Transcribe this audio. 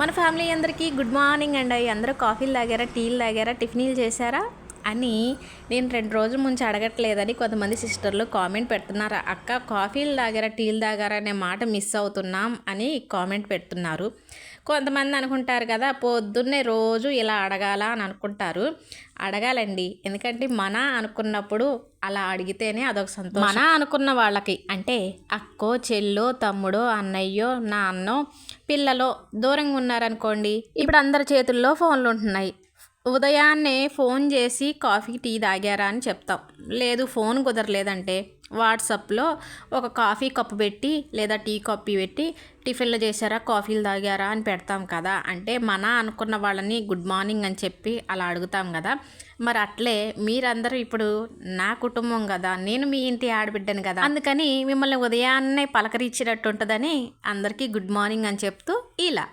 మన ఫ్యామిలీ అందరికీ good morning అండి. అందరూ కాఫీలు తాగారా, టీలు తాగారా, టిఫిన్లు చేశారా అని నేను 2 రోజుల ముంచి అడగట్లేదని కొంతమంది సిస్టర్లు కామెంట్ పెడుతున్నారు. అక్క కాఫీలు తాగారా, టీలు తాగారా అనే మాట మిస్ అవుతున్నాం అని కామెంట్ పెడుతున్నారు. కొంతమంది అనుకుంటారు కదా, పొద్దున్నే రోజు ఇలా అడగాల అని అనుకుంటారు. అడగాలండి, ఎందుకంటే మన అనుకున్నప్పుడు అలా అడిగితేనే అదొక సంతోషం. మన అనుకున్న వాళ్ళకి అంటే అక్కో, చెల్లో, తమ్ముడో, అన్నయ్యో, నాన్నో, పిల్లలో దూరంగా ఉన్నారనుకోండి, ఇప్పుడు అందరి చేతుల్లో ఫోన్లు ఉంటున్నాయి. ఉదయాన్నే ఫోన్ చేసి కాఫీ టీ తాగారా అని చెప్తాం. లేదు ఫోన్ కుదరలేదంటే వాట్సాప్లో ఒక కాఫీ కప్పు పెట్టి లేదా టీ కాఫీ పెట్టి టిఫిన్లు చేశారా, కాఫీలు తాగారా అని పెడతాం కదా. అంటే మన అనుకున్న వాళ్ళని గుడ్ మార్నింగ్ అని చెప్పి అలా అడుగుతాం కదా. మరి అట్లే మీరందరూ ఇప్పుడు నా కుటుంబం కదా, నేను మీ ఇంటి ఆడబిడ్డను కదా, అందుకని మిమ్మల్ని ఉదయాన్నే పలకరించినట్టు ఉంటుందని అందరికీ గుడ్ మార్నింగ్ అని చెప్తూ ఇలా